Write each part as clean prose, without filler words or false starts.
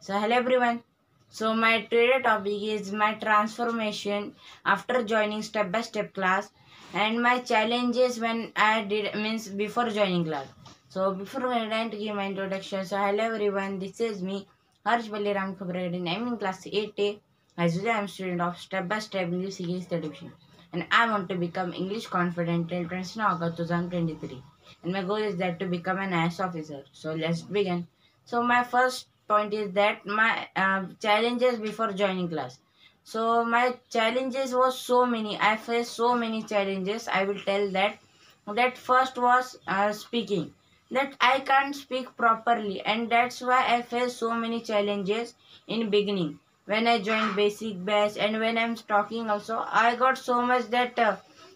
So hello everyone. So my today topic is my transformation after joining step by step class and my challenges when I did means before joining class. So before I to give my introduction. So hello everyone. This is me Harsh Baliram Khabregadi. I'm in class 8A. As usual, I'm a student of step by step English series division and I want to become English confident till 20 August 2023. And my goal is that to become an IAS officer. So let's begin. So my first point is that my challenges before joining class. So my challenges was so many. I faced so many challenges. I will tell that. That first was speaking. That I can't speak properly, and that's why I faced so many challenges in beginning. When I joined basic batch and when I'm talking also, I got so much that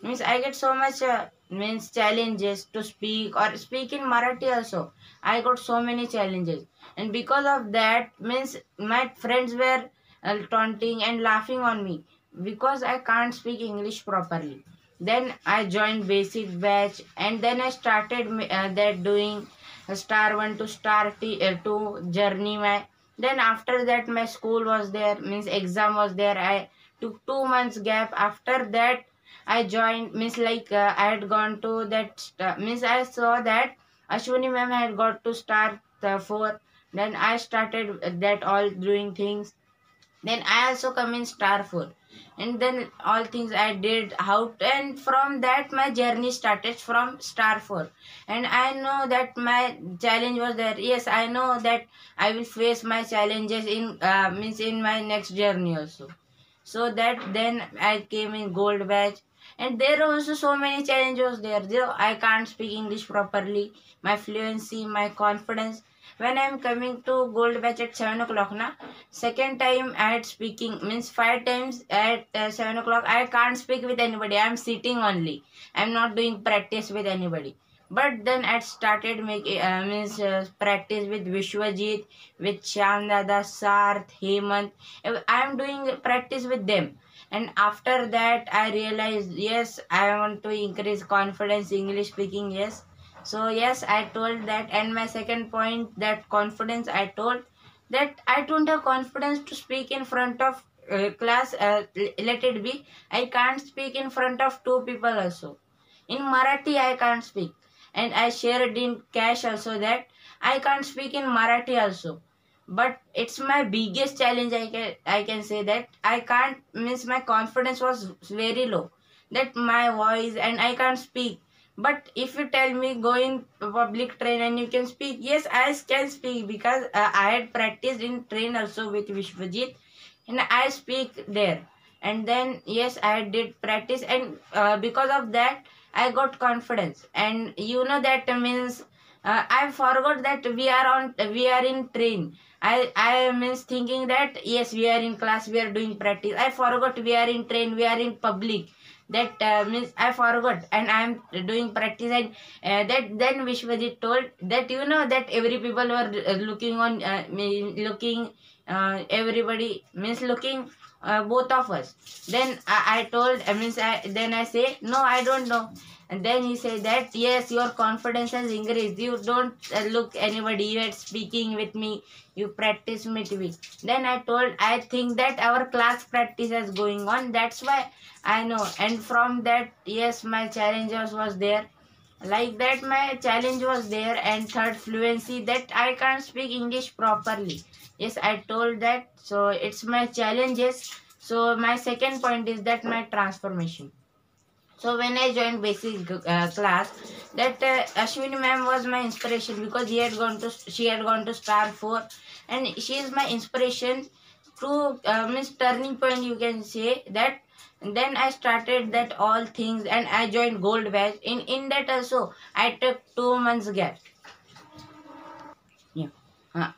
means I get so much means challenges to speak or speak in Marathi also. I got so many challenges, and because of that means my friends were taunting and laughing on me because I can't speak English properly. Then I joined basic batch and then I started that doing star 1 to star 2 journey. My then after that my school was there means exam was there. I took 2 months gap. After that I joined means I had gone to that means I saw that Ashwini ma'am had got to start 4. Then I started that all doing things. Then I also come in star 4, and then all things I did how, and from that my journey started from star 4. And I know that my challenge was there. Yes, I know that I will face my challenges in means in my next journey also. So that then I came in gold batch, and there are also so many challenges there. I can't speak English properly, my fluency, my confidence. When I'm coming to gold batch at 7 o'clock na, second time at speaking means 5 times at 7 o'clock I can't speak with anybody. I'm sitting only. I'm not doing practice with anybody. But then I started making means practice with Vishwajit, with Shyam Dada, Sarth, Hemant. I'm doing practice with them. And after that I realized, yes, I want to increase confidence English speaking. Yes, so yes, I told that. And my second point, that confidence, I told that I don't have confidence to speak in front of class. Let it be, I can't speak in front of 2 people also. In Marathi I can't speak. And I shared in cash also that I can't speak in Marathi also. But it's my biggest challenge. I can say that I can't means my confidence was very low, that my voice and I can't speak. But if you tell me go in public train and you can speak, yes, I can speak because I had practiced in train also with Vishwajit, and I speak there. And then yes, I did practice, and because of that I got confidence. And you know that means I forgot that we are in train. I means thinking that yes, we are in class, we are doing practice. I forgot we are in train, we are in public. That means I forgot, and I am doing practice. And that then Vishwajit told that you know that every people were looking on looking everybody means looking both of us. Then I told then I say no, I don't know. And then he said that yes, your confidence has increased. You don't look anybody. You are speaking with me. You practice with me. Then I told, I think that our class practice is going on. That's why I know. And from that, yes, my challenges was there. Like that, my challenge was there. And third, fluency, that I can't speak English properly. Yes, I told that. So it's my challenges. So my second point is that my transformation. So when I joined basic class, that Ashwini ma'am was my inspiration because she had gone to star 4, and she is my inspiration to means turning point, you can say that. And then I started that all things, and I joined gold batch. In that also I took 2 months gap. Yeah.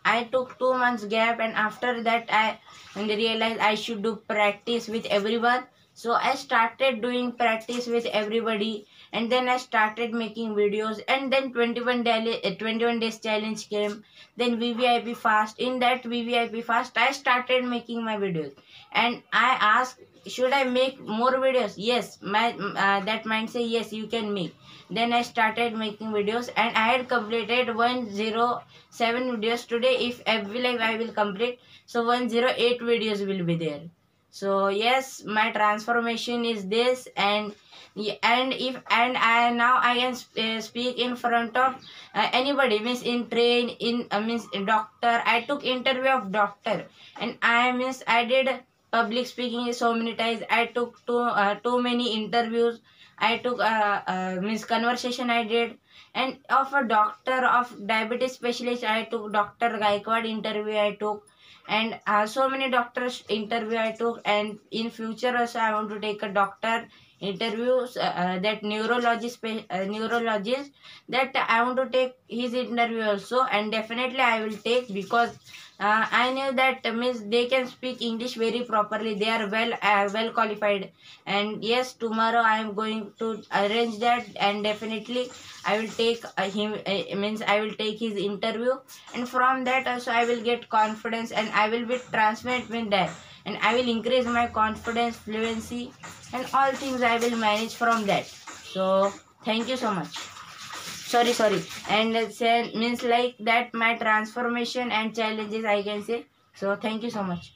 I took 2 months gap, and after that I realized I should do practice with everyone. So I started doing practice with everybody, and then I started making videos. And then 21 days challenge came. Then VVIP fast. In that VVIP fast, I started making my videos, and I asked should I make more videos? Yes, my that mind say yes, you can make. Then I started making videos, and I had completed 107 videos. Today, if every live I will complete, so 108 videos will be there. So yes, my transformation is this. And if and I now I can speak in front of anybody, means in train, in means in doctor. I took interview of doctor, and I did public speaking so many times. I took too many interviews. I took means conversation I did. And of a doctor, of diabetes specialist, I took Dr. Gaikwad interview I took. And so many doctors interview I took. And in future also I want to take a doctor interviews, that neurologist, that I want to take his interview also. And definitely I will take, because I knew that means they can speak English very properly. They are well qualified. And yes, tomorrow I am going to arrange that, and definitely I will take him. Means I will take his interview, and from that also I will get confidence, and I will be transparent with that, and I will increase my confidence, fluency, and all things I will manage from that. So thank you so much. Sorry. And say, means like that, my transformation and challenges I can say. So thank you so much.